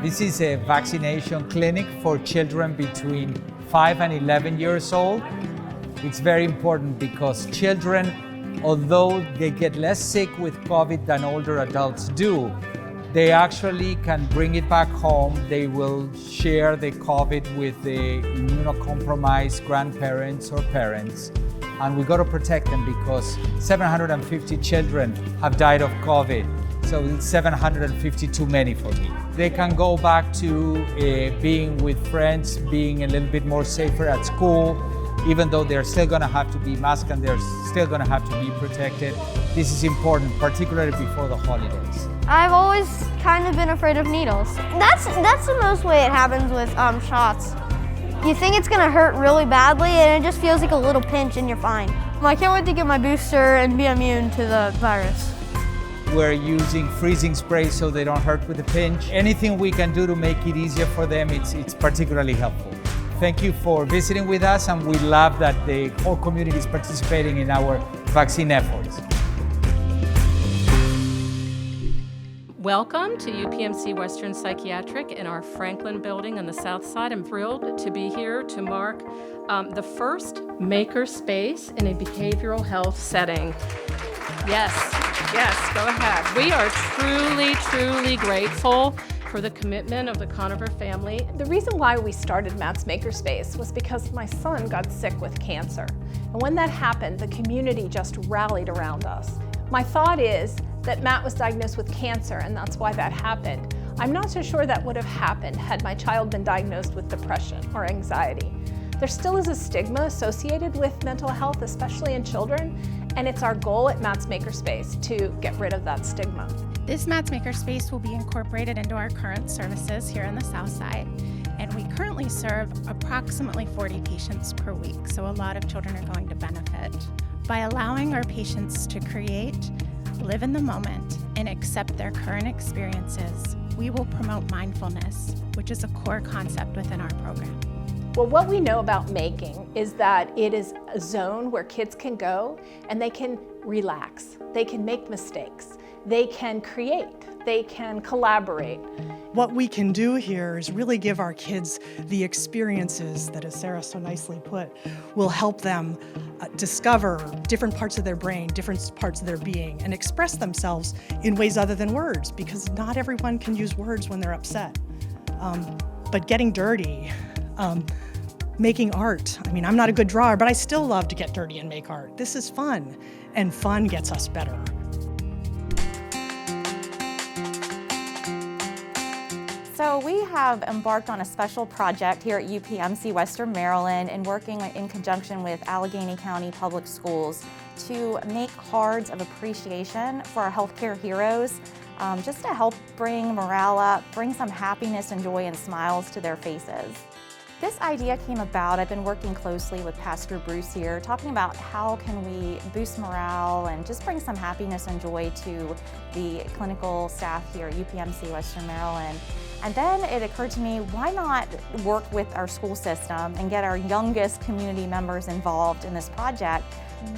This is a vaccination clinic for children between 5 and 11 years old. It's very important because children, although they get less sick with COVID than older adults do, they actually can bring it back home. They will share the COVID with the immunocompromised grandparents or parents. And we got to protect them because 750 children have died of COVID. So it's 750 too many for me. They can go back to being with friends, being a little bit more safer at school, even though they're still gonna have to be masked and they're still gonna have to be protected. This is important, particularly before the holidays. I've always kind of been afraid of needles. That's the most way it happens with shots. You think it's gonna hurt really badly and it just feels like a little pinch and you're fine. I can't wait to get my booster and be immune to the virus. We're using freezing spray so they don't hurt with the pinch. Anything we can do to make it easier for them, it's particularly helpful. Thank you for visiting with us, and we love that the whole community is participating in our vaccine efforts. Welcome to UPMC Western Psychiatric in our Franklin building on the south side. I'm thrilled to be here to mark the first maker space in a behavioral health setting. Yes, go ahead. We are truly grateful for the commitment of the Conover family. The reason why we started Matt's Makerspace was because my son got sick with cancer. And when that happened, the community just rallied around us. My thought is that Matt was diagnosed with cancer and that's why that happened. I'm not so sure that would have happened had my child been diagnosed with depression or anxiety. There still is a stigma associated with mental health, especially in children, and it's our goal at Matt's Makerspace to get rid of that stigma. This Matt's Makerspace will be incorporated into our current services here on the South Side, and we currently serve approximately 40 patients per week, so a lot of children are going to benefit. By allowing our patients to create, live in the moment, and accept their current experiences, we will promote mindfulness, which is a core concept within our program. Well, what we know about making is that it is a zone where kids can go and they can relax, they can make mistakes, they can create, they can collaborate. What we can do here is really give our kids the experiences that, as Sarah so nicely put, will help them discover different parts of their brain, different parts of their being, and express themselves in ways other than words, because not everyone can use words when they're upset. But getting dirty, making art. I mean, I'm not a good drawer, but I still love to get dirty and make art. This is fun, and fun gets us better. So we have embarked on a special project here at UPMC Western Maryland and working in conjunction with Allegheny County Public Schools to make cards of appreciation for our healthcare heroes, just to help bring morale up, bring some happiness and joy and smiles to their faces. This idea came about, I've been working closely with Pastor Bruce here, talking about how can we boost morale and just bring some happiness and joy to the clinical staff here at UPMC Western Maryland. And then it occurred to me, why not work with our school system and get our youngest community members involved in this project?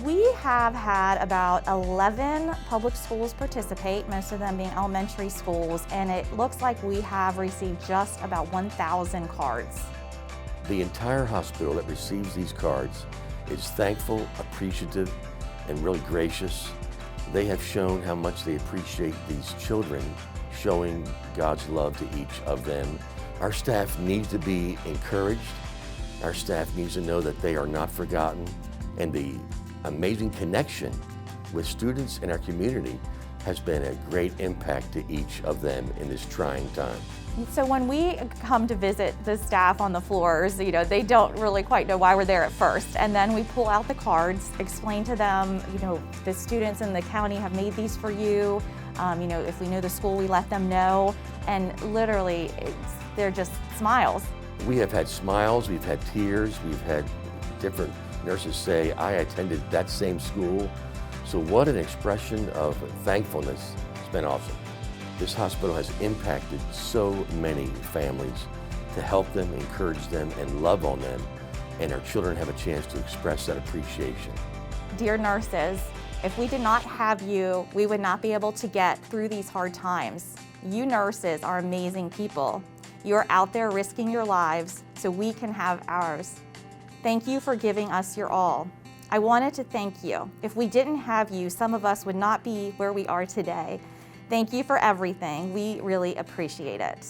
We have had about 11 public schools participate, most of them being elementary schools, and it looks like we have received just about 1,000 cards. The entire hospital that receives these cards is thankful, appreciative, and really gracious. They have shown how much they appreciate these children, showing God's love to each of them. Our staff needs to be encouraged. Our staff needs to know that they are not forgotten, and the amazing connection with students in our community has been a great impact to each of them in this trying time. So when we come to visit the staff on the floors, they don't really quite know why we're there at first. And then we pull out the cards, explain to them, the students in the county have made these for you. If we know the school, we let them know. And literally, they're just smiles. We have had smiles, we've had tears, we've had different nurses say, I attended that same school. So what an expression of thankfulness. It's been awesome. This hospital has impacted so many families to help them, encourage them, and love on them, and our children have a chance to express that appreciation. Dear nurses, if we did not have you, we would not be able to get through these hard times. You nurses are amazing people. You're out there risking your lives so we can have ours. Thank you for giving us your all. I wanted to thank you. If we didn't have you, some of us would not be where we are today. Thank you for everything. We really appreciate it.